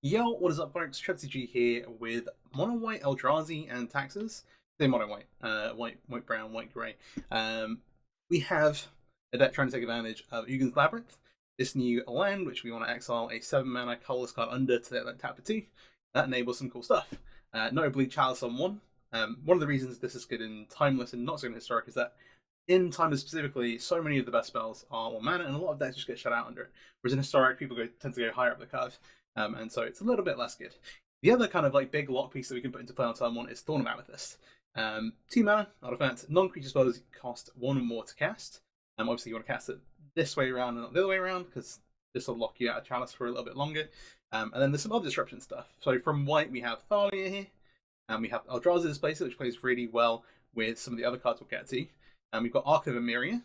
Yo, what is up, folks? TG here with mono white Eldrazi and taxes. They're mono white, white brown, white grey. We have a deck trying to take advantage of Ugin's Labyrinth, this new land, which we want to exile a 7-mana colorless card under to let tap for 2. That enables some cool stuff. Notably, Chalice on 1. One of the reasons this is good in Timeless and not so good in Historic is that in Timeless specifically, so many of the best spells are 1 mana, and a lot of decks just get shut out under it. Whereas in Historic, people tend to go higher up the curve. And so it's a little bit less good. The other kind of like big lock piece that we can put into play on turn 1 is Thorn of Amethyst. 2 mana, artifact, non-creature spells cost 1 or more to cast. Obviously you want to cast it this way around and not the other way around, because this will lock you out of Chalice for a little bit longer. And then there's some other disruption stuff. So from white we have Thalia here, and we have Eldrazi Displacer, which plays really well with some of the other cards we'll get to. And we've got Arc of Emeria,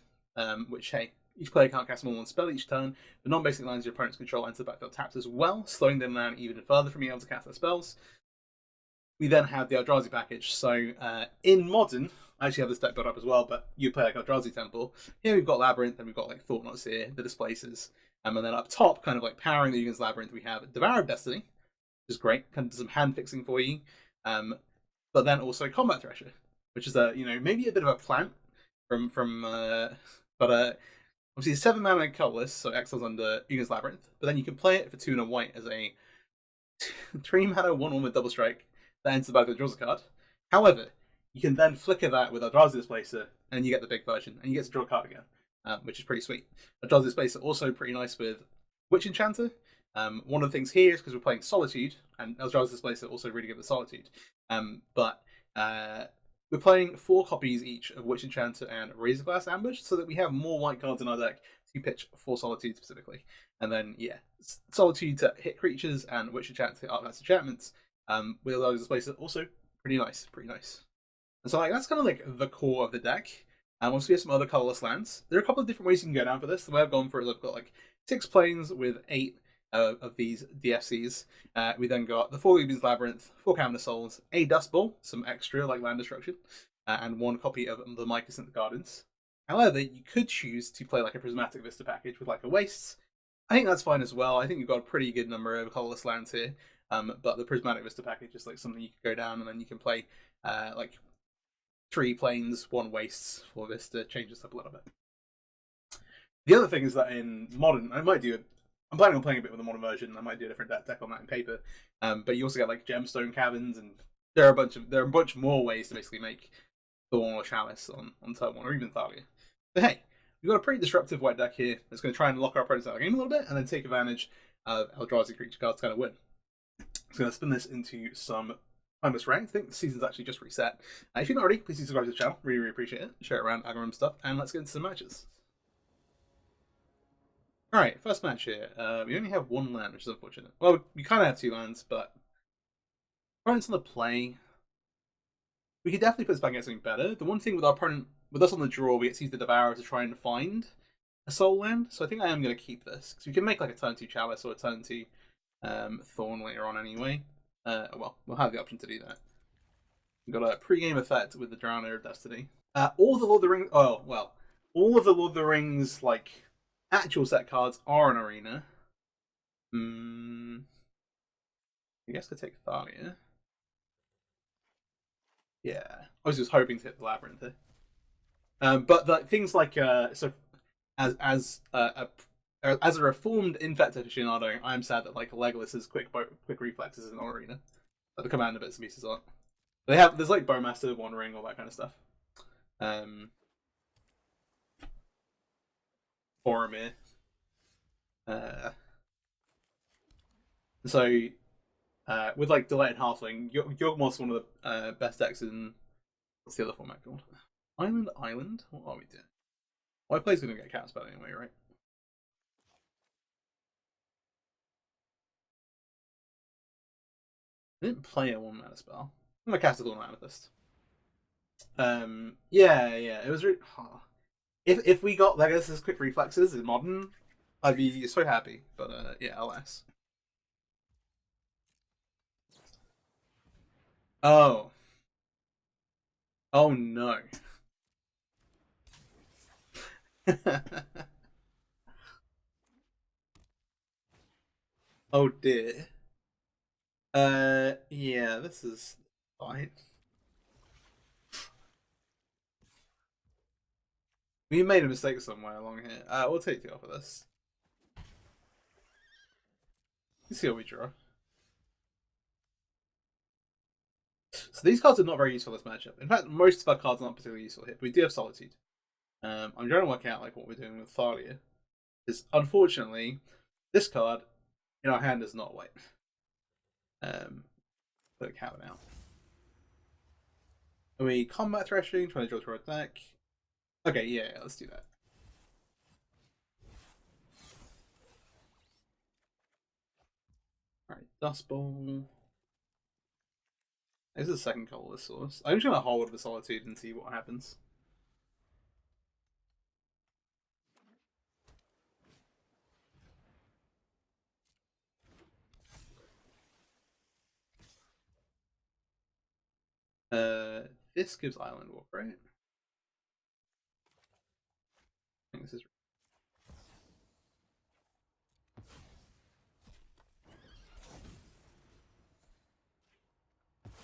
which, hey, each player can't cast more than 1 spell each turn. The non-basic lands your opponent's control enter the backfield taps as well, slowing them down even further from being able to cast their spells. We then have the Eldrazi package. So in Modern, I actually have this deck built up as well, but you play like Eldrazi Temple. Here we've got Labyrinth, and we've got like Thorn of Amethyst, the Displacers. And then up top, kind of like powering the Ugin's Labyrinth, we have Devour of Destiny, which is great, kind of does some hand fixing for you. But then also Combat Thresher, which is maybe a bit of a plant but obviously 7 mana colorless, so exiles under Ugin's Labyrinth, but then you can play it for 2 and a white as a 3 mana 1/1 with double strike that enters the back of the draws a card. However, you can then flicker that with Eldrazi Displacer, and you get the big version, and you get to draw a card again, which is pretty sweet. Eldrazi Displacer also pretty nice with Witch Enchanter. One of the things here is because we're playing Solitude, and Eldrazi Displacer also really good with Solitude. We're playing 4 copies each of Witch Enchanter and Razorglass Ambush, so that we have more white cards in our deck to pitch for Solitude specifically. And then, yeah, Solitude to hit creatures and Witch Enchanter to hit artifacts enchantments. With Eldrazi Displacer, also pretty nice, And so that's kind of like the core of the deck. Once we have some other colorless lands, there are a couple of different ways you can go down for this. The way I've gone for it is I've got like 6 planes with 8 of these DFCs. We then got the 4 Ugin's Labyrinth, 4 Cavern of Souls, a Dust Bowl, some extra like land destruction, and 1 copy of the Mycosynth Gardens. However, you could choose to play like a Prismatic Vista package with like a Wastes. I think that's fine as well. I think you've got a pretty good number of colorless lands here. But the Prismatic Vista package is like something you can go down, and then you can play like 3 planes, 1 Wastes for Vista, change this up a little bit. The other thing is that in Modern, I'm planning on playing a bit with the Modern version. I might do a different deck on that in paper. But you also get like Gemstone Caverns, and there are a bunch more ways to basically make Thorn or Chalice on turn 1, or even Thalia. But hey, we've got a pretty disruptive white deck here that's going to try and lock our opponents out of the game a little bit, and then take advantage of Eldrazi creature cards to kind of win. I'm going to spin this into some Timeless Ranked. I think the season's actually just reset. If you're not already, please subscribe to the channel. Really, really appreciate it. Share it around, algorithm stuff, and let's get into some matches. Alright, first match here. We only have 1 land, which is unfortunate. Well, we kind of have 2 lands, but opponents on the play. We could definitely put this back against something better. The one thing with our opponent, with us on the draw, we get to use the Devourer to try and find a soul land. So I think I am going to keep this, because we can make like a turn 2 Chalice or a turn 2 Thorn later on anyway. Well, we'll have the option to do that. We've got a pre-game effect with the Drowner of Destiny. All the Lord of the Rings. Oh well, all of the Lord of the Rings like actual set cards are an arena. I guess I could take Thalia. Yeah, I was just hoping to hit the Labyrinth here. But the things like so as a reformed infected aficionado, I'm sad that like Legolas's quick reflexes in arena, but the commander bits and pieces aren't. There's like Bowmaster, One Ring, all that kind of stuff. Boromir. So with like Delighted Halfling, Yawgmoth's one of the best decks in what's the other format called? Island? What are we doing? Well, I play's gonna get cat spell anyway, right? I didn't play a 1 mana spell. I'm gonna cast a Thorn of Amethyst. Yeah, it was really. If we got Legolas's quick reflexes in Modern, I'd be so happy. But yeah, alas. Oh. Oh no. Oh dear. Yeah, this is fine. We made a mistake somewhere along here. We'll take 2 off of this. Let's see what we draw. So these cards are not very useful in this matchup. In fact, most of our cards are not particularly useful here. But we do have Solitude. I'm trying to work out like what we're doing with Thalia. Because unfortunately, this card in our hand is not white. Put a cabin out. Are we combat threshing, trying to draw to our deck? Okay, yeah, let's do that. Alright, Dust Bowl. This is the second colorless source. I'm just gonna hold the Solitude and see what happens. This gives Island Walk, right? I think this is.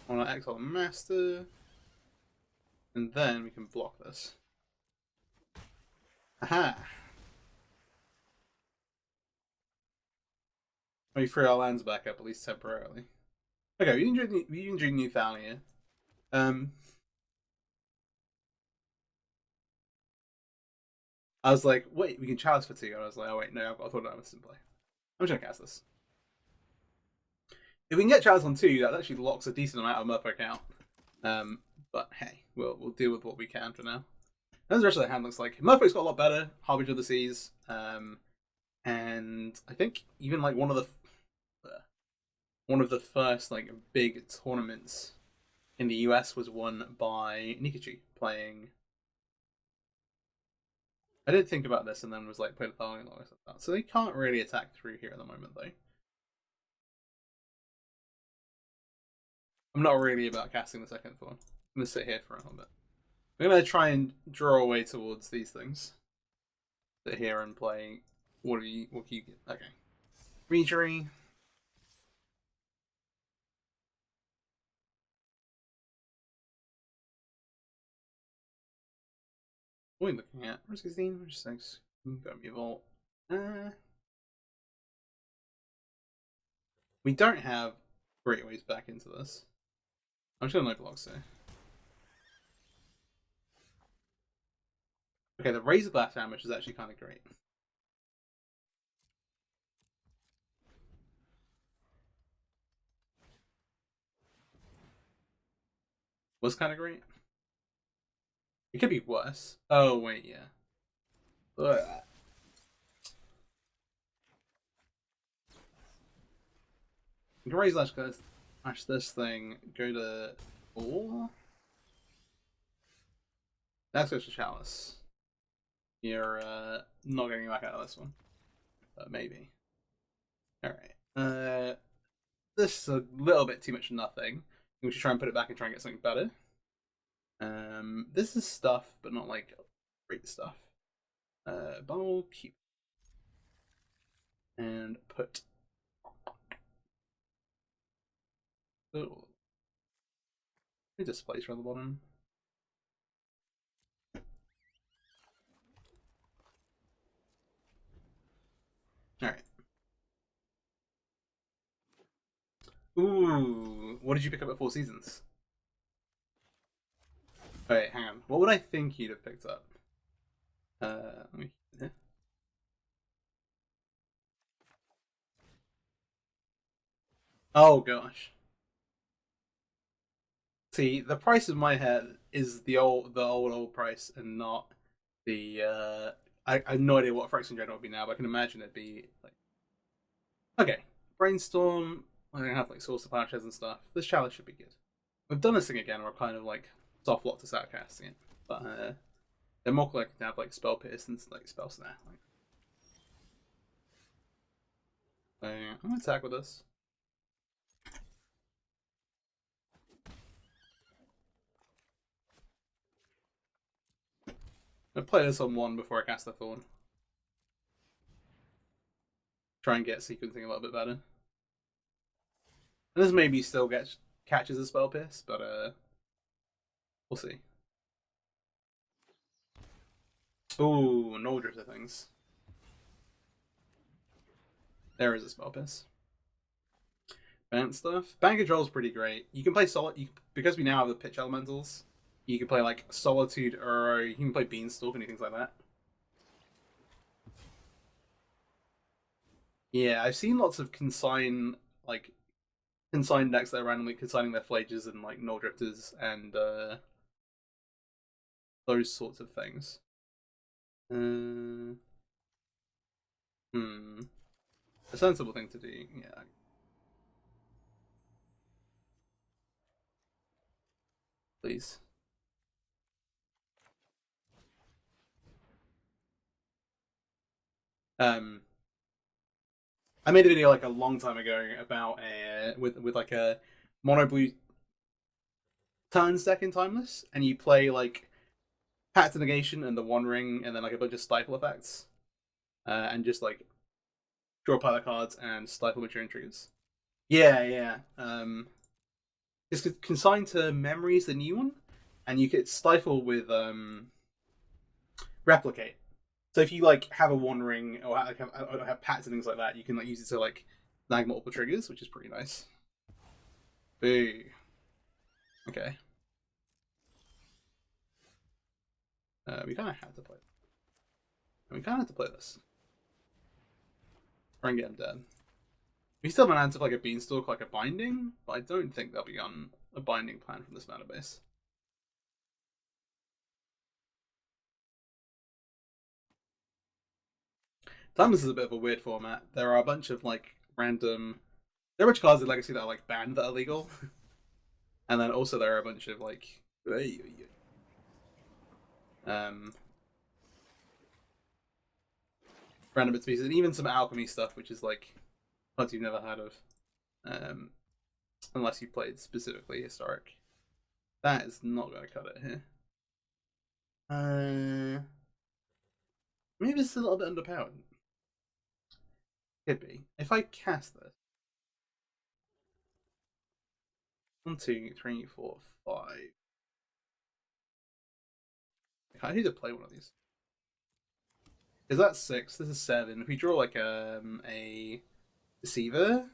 I want to exile the Master, and then we can block this. Aha! We free our lands back up, at least temporarily. Okay, we can do New Thalia. I was like, wait, we can Chalice for 2, and I was like, oh wait, no, I've got Thorn of Amethyst in play. I'm just gonna cast this. If we can get Chalice on 2, that actually locks a decent amount of Merfolk out. But hey, we'll deal with what we can for now. And the rest of the hand looks like Merfolk's got a lot better. Harbinger of the Seas, and I think even like one of the first like big tournaments in the US was won by Nikachi playing. I did think about this and then was like played a Thalia and all this like that. So they can't really attack through here at the moment though. I'm not really about casting the second Thorn. I'm gonna sit here for a little bit. I'm gonna try and draw away towards these things. Sit here and play. What can you get? Okay. Rejury. What are we looking at? Where's 16? Where's 6? Got me Vault. We don't have great ways back into this. I'm just gonna no blocks here. Okay, the Razor Glass damage is actually kind of great. Was kind of great. It could be worse. Oh wait, yeah. Ugh. We can raise slash this thing. Go to 4. That's goes to Chalice. You're not getting back out of this one, but maybe. All right. This is a little bit too much nothing. We should try and put it back and try and get something better. This is stuff, but not like great stuff. But we'll keep and put. Oh, displays around the bottom. All right. Ooh, what did you pick up at 4 Seasons? Wait, hang on. What would I think you'd have picked up? Let me. Oh gosh. See, the price in my head is the old price, and not the. I have no idea what Fraction General would be now, but I can imagine it'd be like. Okay, Brainstorm. I don't have like Source of Patches and stuff. This challenge should be good. We've done this thing again. We're kind of like soft locked us out casting it, but they're more likely to have like Spell Pierce than like Spell Snare. Like, I'm gonna attack with this. I'll play this on 1 before I cast the Thorn. Try and get sequencing a little bit better. This maybe still catches a spell pierce, but we'll see. Ooh, no drifter things. There is a spell pierce. Band stuff. Band control is pretty great. You can play because we now have the pitch elementals. You can play like Solitude, or you can play Beanstalk and things like that. Yeah, I've seen lots of consign decks that are randomly consigning their flages and like null drifters and those sorts of things. A sensible thing to do, yeah. Please. I made a video like a long time ago about with like a mono blue turns deck in Timeless, and you play like Pact of Negation and the One Ring, and then like a bunch of stifle effects, and just like draw a pile of cards and stifle maturing triggers. Yeah. It's consigned to Memories, the new one, and you get stifle with replicate. So if you like have a One Ring or have packs and things like that, you can like use it to like snag multiple triggers, which is pretty nice. Boo. Okay. We kind of had to play. We kind of had to play this. Try and get him dead. We still have an answer for like a Beanstalk, like a Binding, but I don't think they'll be on a Binding plan from this mana base. Timeless is a bit of a weird format. There are a bunch of like random. There are a bunch of cards in Legacy that are like banned that are legal, and then also there are a bunch of like random bits and pieces, and even some alchemy stuff, which is like cards you've never heard of, unless you played specifically historic. That is not going to cut it here. Maybe it's a little bit underpowered. Could be. If I cast this. 1, 2, 3, 4, 5. I need to play one of these. Is that 6? This is 7. If we draw like a Deceiver,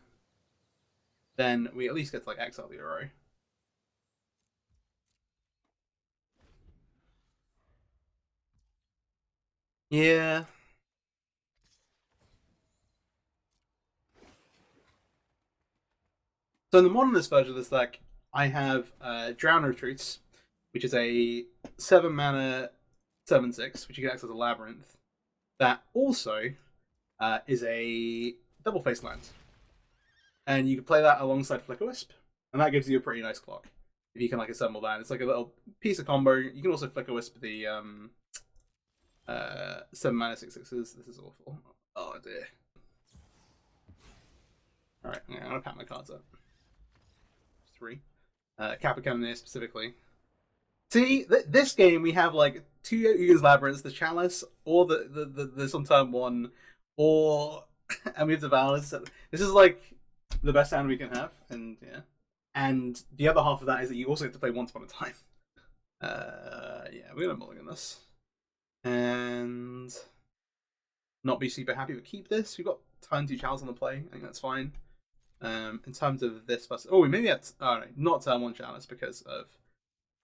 then we at least get to like exile the Uro. Yeah. So in the modernist version of this deck, I have Drown Retreats, which is a 7 mana 7/6, which you can access a Labyrinth. That also is a double face land. And you can play that alongside Flicker Wisp, and that gives you a pretty nice clock. If you can like assemble that, it's like a little piece of combo. You can also Flicker Wisp the 7 mana 6/6s. This is awful. Oh dear. Alright, I'm gonna pack my cards up. 3. Kappa Cannoneer specifically. See, this game we have like 2 Ugan's Labyrinths, the Chalice, or the on turn 1, or and we have Devours. This is like the best hand we can have, and yeah. And the other half of that is that you also have to play Once Upon a Time. Yeah, we're gonna mulligan this. And not be super happy, but keep this. We've got turn 2 Chalice on the play. I think that's fine. In terms of this, we maybe have not turn 1 Chalice because of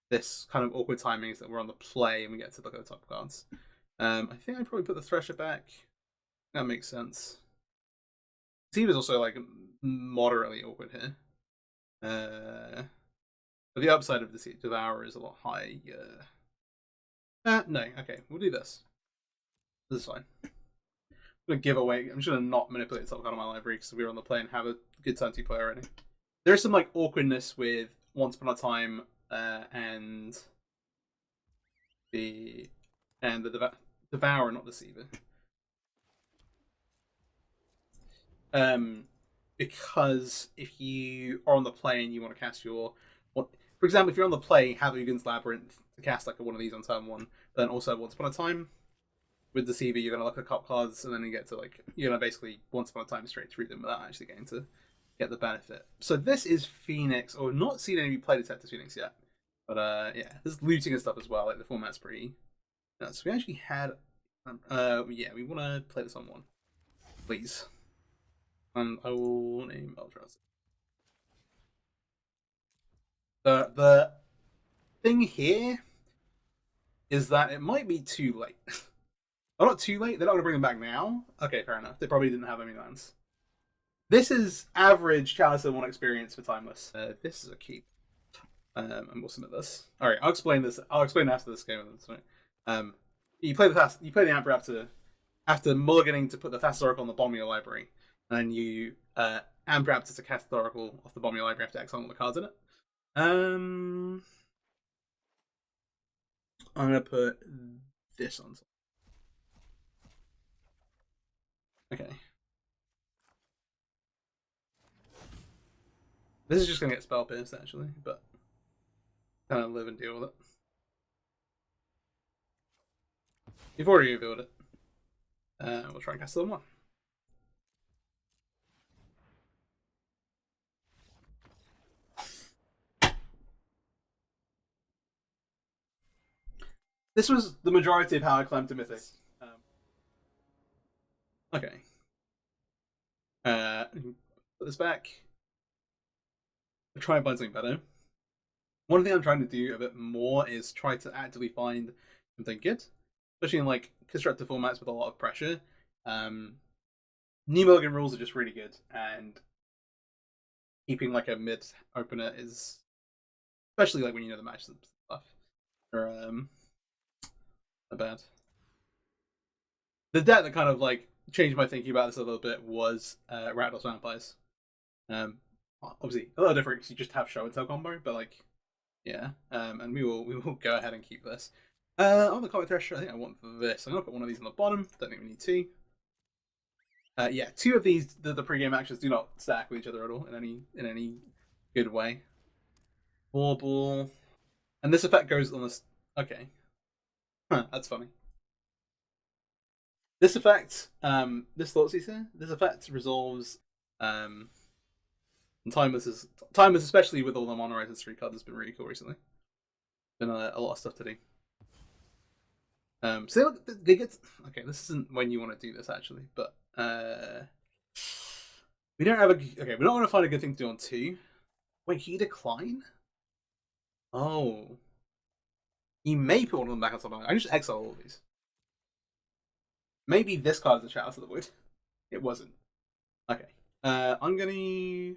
this kind of awkward timings that we're on the play and we get to look at the top cards. I think I'd probably put the Thresher back. That makes sense. Team is also like moderately awkward here. But the upside of the Devour is a lot higher. No, okay, we'll do this. This is fine. I'm gonna give away. I'm just gonna not manipulate the top card of my library because we're on the play and have a good turn 2 play already. There is some like awkwardness with Once Upon a Time and the Devourer, not Deceiver. Because if you are on the play and you want to cast your, for example, if you're on the play, have Ugan's Labyrinth to cast like one of these on turn 1, but then also Once Upon a Time. With Deceiver, you're gonna look at cup cards, and then you get to like you're gonna basically Once Upon a Time straight through them without actually getting to get the benefit. So this is Phoenix, or not seen any play detect as Phoenix yet. But yeah, there's looting and stuff as well. Like the format's pretty nuts. We actually had yeah, we want to play this on one, please. And I will name Eldrazi. The thing here is that it might be too late. Oh, not too late. They're not going to bring them back now. Okay, fair enough. They probably didn't have any lands. This is average Chalice one experience for Timeless. This is a keep. And we'll submit this. All right, I'll explain this. I'll explain after this game. You play the Amp Raptor after mulliganing to put the Fast Oracle on the bottom of your library, and then you Amp Raptor to cast the Oracle off the bottom of your library after exile all the cards in it. I'm gonna put this on top. Okay. This is just gonna get spell pierced actually, but kind of live and deal with it. You've already revealed it. We'll try and cast them one. This was the majority of how I climbed to Mythic. Okay. Put this back. I'll try and find something better. One thing I'm trying to do a bit more is try to actively find something good, especially in like constructive formats with a lot of pressure. New Mulligan rules are just really good, and keeping like a mid opener is, especially like when you know the matches and stuff, are bad. The deck that kind of like changed my thinking about this a little bit was Rakdos Vampires. Obviously a little different because you just have show and tell combo, but like yeah. And we will go ahead and keep this. On the Comet Thresher, I think I want this. I'm gonna put one of these on the bottom. Don't think we need two. Yeah, two of these the pre-game actions do not stack with each other at all in any good way. Bauble. And this effect goes on this. Okay. Huh, that's funny. This effect, this Thoughtseeker, this effect resolves Timeless especially with all the mono-red 3 cards, has been really cool recently. Been a lot of stuff to do. So they get okay. This isn't when you want to do this actually, but we don't have a okay. We're not going to find a good thing to do on 2. Wait, he decline? Oh, he may put one of them back on top. I just exile all of these. Maybe this card is a Chalice of the Wood. It wasn't. Okay. I'm gonna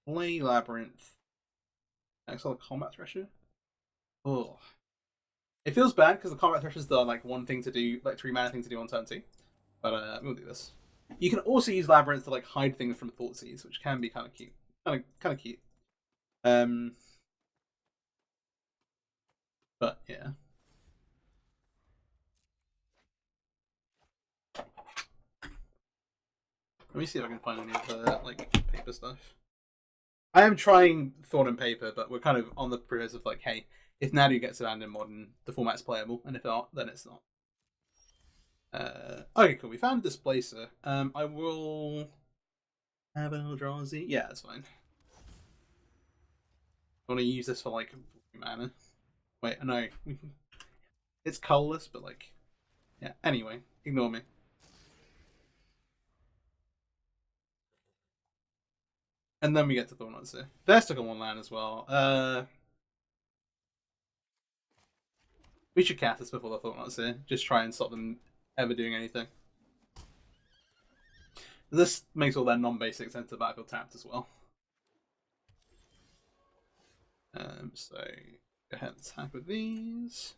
play Labyrinth. Exile Combat Thresher. Oh. It feels bad because the Combat Thresher's the like one thing to do, like 3 mana thing to do on turn 2. But we'll do this. You can also use Labyrinth to like hide things from Thoughtseize, which can be kind of cute. Kind of cute. But yeah. Let me see if I can find any of the like paper stuff. I am trying Thorn and Paper, but we're kind of on the premise of like, hey, if Nadu gets around in Modern, the format's playable, and if not, then it's not. Okay, cool. We found Displacer. I will have Eldrazi. Yeah, that's fine. I want to use this for like mana. Wait, no, it's colorless, but like, yeah. Anyway, ignore me. And then we get to Thorn of Amethyst. They're stuck on 1 land as well. We should cast this before the Thorn of Amethyst. Just try and stop them ever doing anything. This makes all their non-basics enter the battlefield tapped as well. So go ahead and attack with these.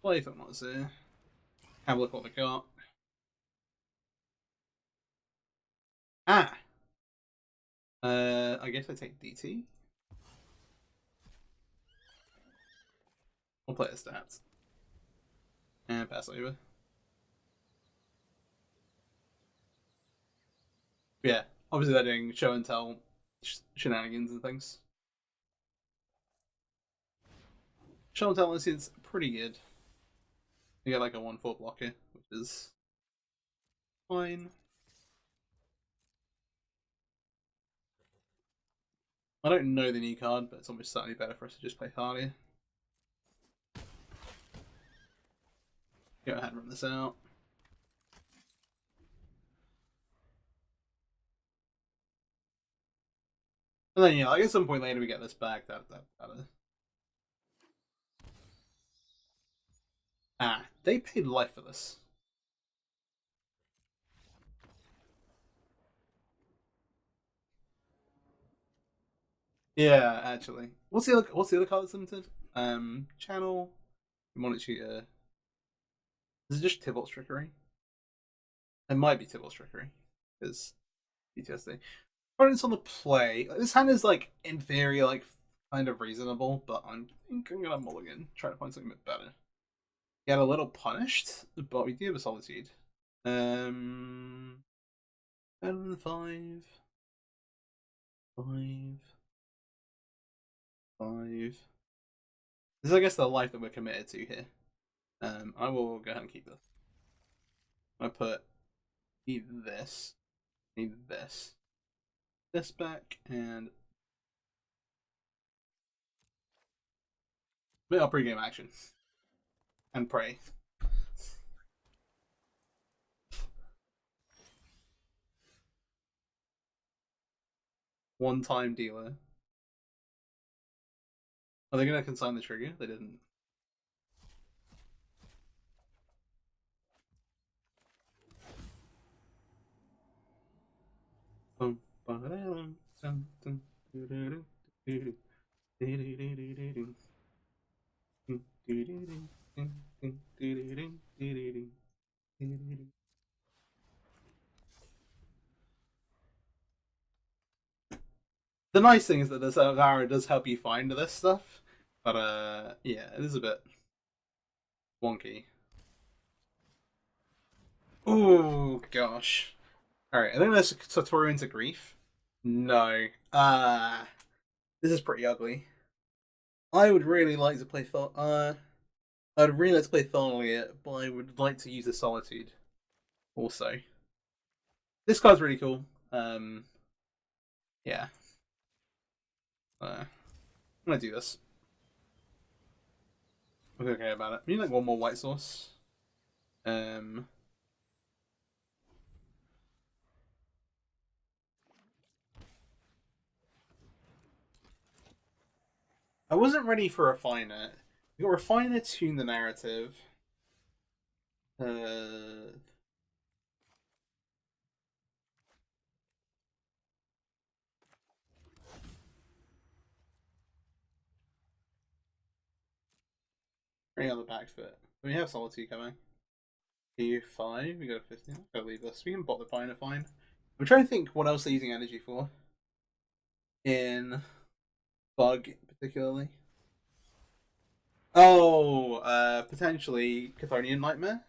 Play Thorn of Amethyst. Have a look what they got. Ah! I guess I take DT. We'll play the stats. And pass over. Yeah, obviously they're doing show and tell shenanigans and things. Show and tell is pretty good. You get like a 1/4 blocker, which is fine. I don't know the new card, but it's almost certainly better for us to just play Thalia. Go ahead and run this out. And then, yeah, like at some point later we get this back. Ah, they paid life for this. Yeah, actually. What's the other card that's limited? Channel, Monetary. Is it just Tybalt's Trickery? It might be Tybalt's Trickery. Because PTSD. Opponents on the play. This hand is like in theory like kind of reasonable, but I think I'm gonna mulligan. Try to find something a bit better. Get a little punished, but we do have a Solitude. Better than 5. 5. 5. This is, I guess, the life that we're committed to here. I will go ahead and keep this. I put this back, and a bit of pre-game action and pray. One-time dealer. Are they gonna consign the trigger? They didn't. The nice thing is that this Eldrazi does help you find this stuff, but yeah, it is a bit wonky. Oh gosh! All right, I think this tutorial into grief. No, this is pretty ugly. I would really like to play I'd really like to play Thalia, but I would like to use the Solitude also. This card's really cool. Yeah. I'm gonna do this. I'm okay about it. We need like one more white source. I wasn't ready for Refiner. We got Refiner, Tune the Narrative. Bring on the back foot. We have Solitude coming. EU5, we got a 15. I'm gonna leave this. We can bot the Refiner fine. I'm trying to think what else they're using energy for. In Bug, particularly. Oh, potentially Chthonian Nightmare.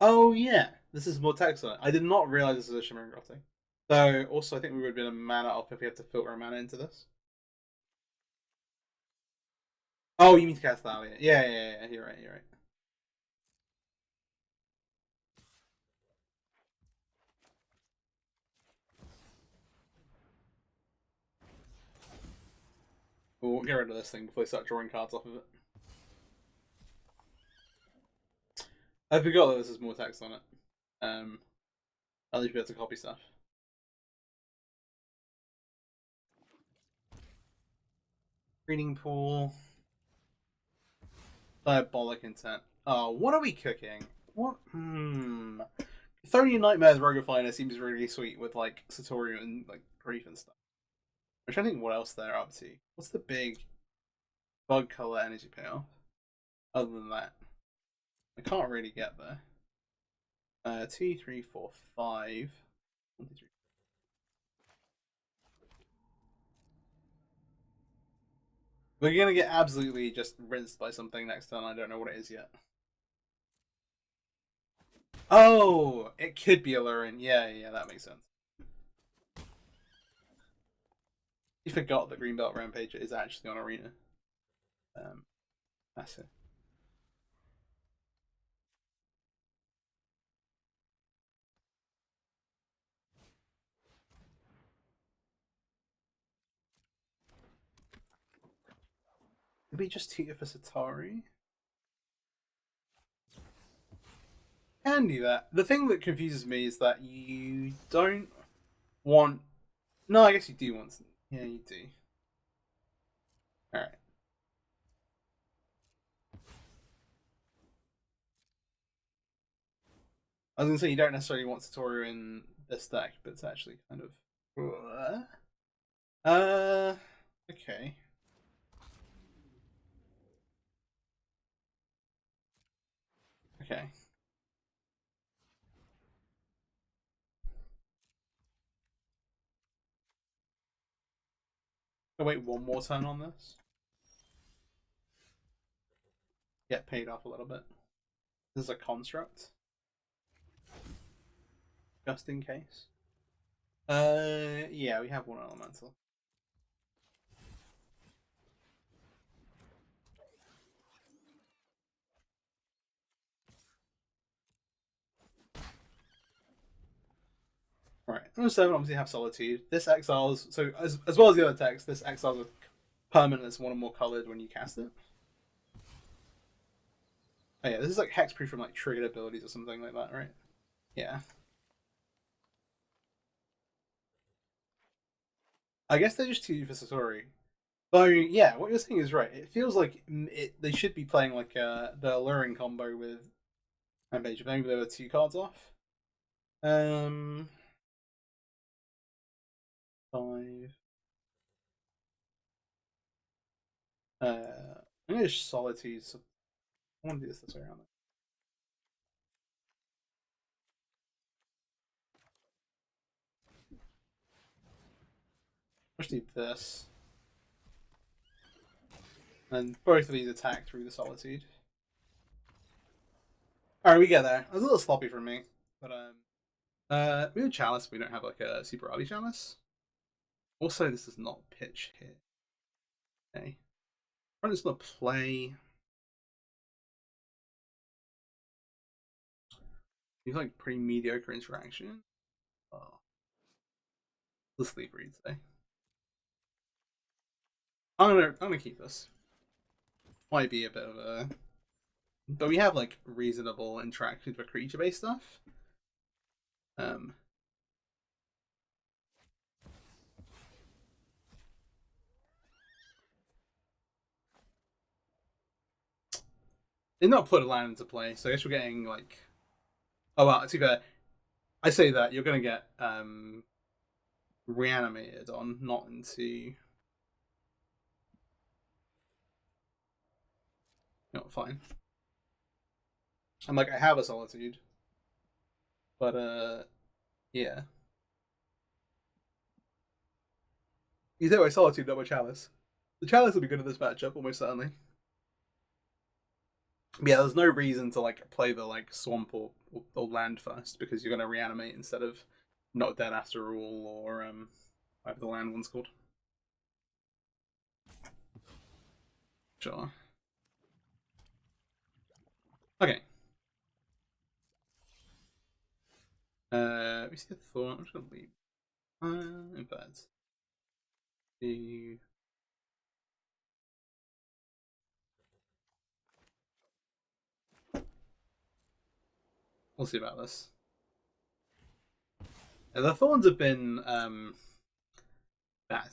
Oh yeah, this is more text on it. I did not realize this was a Shimmering Grotto. So also, I think we would have been a mana off if we had to filter a mana into this. Oh, you mean to cast Thalia? Yeah. You're right. We'll get rid of this thing before we start drawing cards off of it. I forgot that this is more text on it. At least be able to copy stuff. Reading pool. Diabolic intent. Oh, what are we cooking? What? Thorian Nightmare's Rogue seems really sweet with like Satorian and like Grief and stuff. I'm trying to think what else they're up to. What's the big bug color energy payoff? Other than that, I can't really get there. 2, 3, 4, 5. 1, 2, 3. We're gonna get absolutely just rinsed by something next turn. I don't know what it is yet. Oh, it could be Alluring. Yeah, that makes sense. You forgot that Greenbelt Rampage is actually on Arena. That's it. Did we just tutor for Satari? Can do that. The thing that confuses me is that you don't want. No, I guess you do want. Yeah, you do. Alright. I was gonna say you don't necessarily want Satoru in this deck, but it's actually kind of. Okay. Okay. I'll wait one more turn on this. Get paid off a little bit. This is a construct. Just in case. Yeah, we have one elemental. Right, number 7 obviously have Solitude. This exiles, so as well as the other text, this exiles a permanent that's one or more coloured when you cast it. Oh yeah, this is like hexproof from like triggered abilities or something like that, right? Yeah. I guess they're just 2 for Satori. Though, yeah, what you're saying is right. It feels like they should be playing like the Alluring combo with Rampage. Maybe they were 2 cards off. 5. I'm gonna just Solitude. So I want to do this way around. Let's do this. And both of these attack through the Solitude. Alright, we get there. It was a little sloppy for me. But we have Chalice, we don't have like a super early Chalice. Also, this is not pitch here. Okay. I'm just gonna play. He's like pretty mediocre interaction. Oh. The sleep read today. I'm gonna keep this. Might be a bit of a, but we have like reasonable interaction for creature based stuff. Did not put a land into play, so I guess we're getting like. Oh well, to be fair, I say that you're gonna get reanimated on, not into. Not fine. I'm like I have a Solitude, but yeah. You say my Solitude, not my Chalice. The Chalice will be good in this matchup, almost certainly. But yeah, there's no reason to like play the like swamp or land first because you're gonna reanimate instead of not dead after all or whatever the land one's called. Sure. Okay. We see the Thorn. I'm just gonna leave. In fact, the we'll see about this. The Thorns have been bad.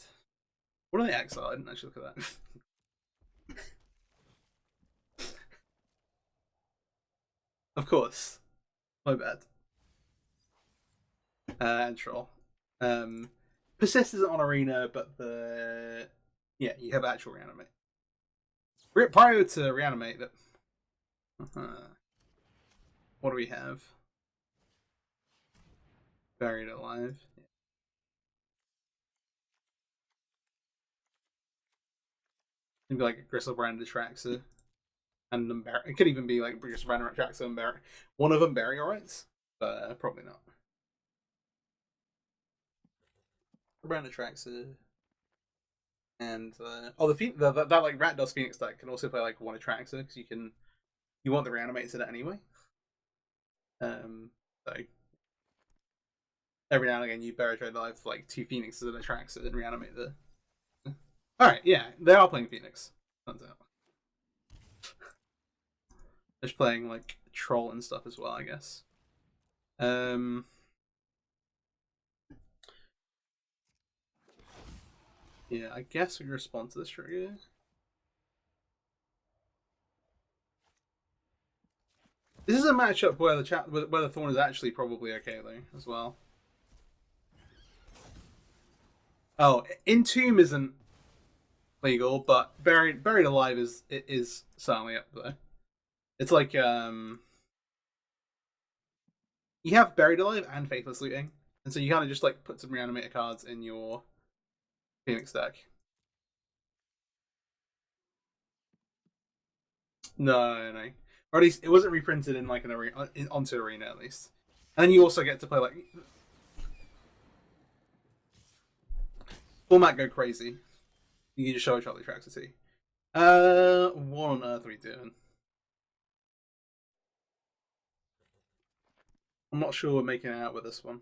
What are they exiled? I didn't actually look at that. Of course. My bad. And Troll. Persist isn't on Arena, but the yeah, you have actual reanimate. Prior to reanimate, that what do we have? Buried alive. Maybe like a Gristlebrand Atraxa. And it could even be like Gristlebrand Atraxa and Barry. One of them Burial Rites, but probably not. Brand Atraxa. And that like Rakdos Phoenix deck can also play like one Atraxa because you want the reanimates in it anyway. So every now and again you bury trade live for like 2 Phoenixes and Atraxa and reanimate the. Alright, yeah, they are playing Phoenix. Turns out. They're just playing like Troll and stuff as well, I guess. Yeah, I guess we can respond to this trigger. This is a matchup where the Thorn is actually probably okay though as well. Oh, Entomb isn't legal, but Buried Alive is certainly up there. It's like you have Buried Alive and Faithless Looting, and so you kind of just like put some reanimator cards in your Phoenix deck. No. Or at least it wasn't reprinted in like an arena onto Arena at least. And then you also get to play like format go crazy. You can just show a Charlie Tracks to see. What on earth are we doing? I'm not sure we're making it out with this one.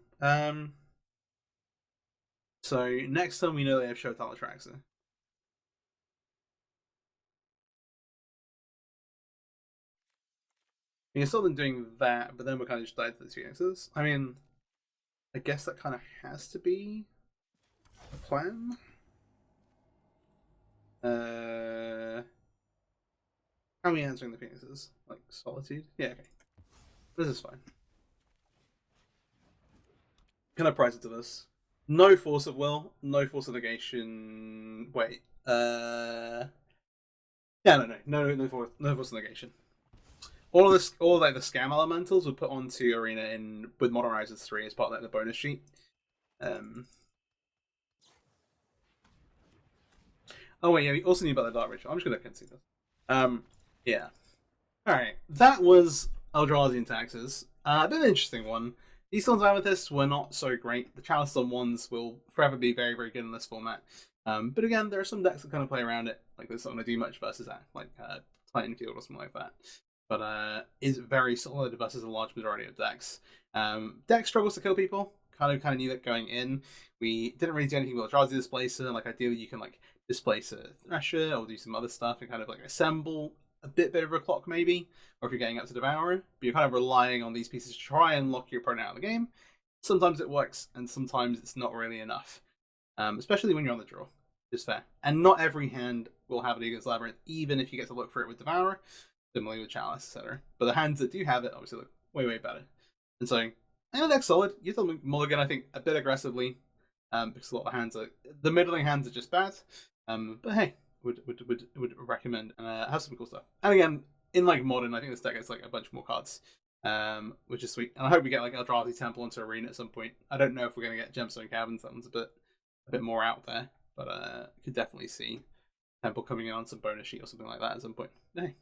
So next time we know they have show Thalia Traxer. We can still been doing that, but then we're kind of just died to the Phoenixes. I mean, I guess that kind of has to be the plan. How are we answering the Phoenixes? Like Solitude? Yeah, okay. This is fine. Can I price it to this? No Force of Will, no Force of Negation. Wait. Yeah, no Force of Negation. All of this, all like the scam elementals would put onto Arena in with Modern Horizons 3 as part of like, the bonus sheet. Oh wait, yeah, we also need about the Dark Ritual. I'm just gonna concede this. Yeah. Alright. That was Eldrazi and Taxes. A bit of an interesting one. These Thorn of Amethyst were not so great. The Chalice ones will forever be very, very good in this format. But again, there are some decks that kind of play around it. Like there's not going to do much versus that, like Titan Field or something like that. But is very solid versus a large majority of decks. Deck struggles to kill people. Kind of knew that going in. We didn't really do anything with Eldrazi Displacer. Like ideally, you can like displace a Thresher or do some other stuff and kind of like assemble a bit of a clock maybe, or if you're getting up to Devourer, but you're kind of relying on these pieces to try and lock your opponent out of the game. Sometimes it works, and sometimes it's not really enough, especially when you're on the draw. It's fair. And not every hand will have an Eagle's Labyrinth, even if you get to look for it with Devourer, similarly with Chalice, etc. But the hands that do have it obviously look way better. And so, and deck's solid. You have to mulligan, I think, a bit aggressively, because a lot of hands are, the middling hands are just bad. But hey, would recommend and have some cool stuff. And again, in like Modern, I think this deck has like a bunch more cards, which is sweet. And I hope we get like Eldrazi Temple into Arena at some point. I don't know if we're gonna get Gemstone Caverns. That one's a bit more out there, but could definitely see Temple coming in on some bonus sheet or something like that at some point. Hey,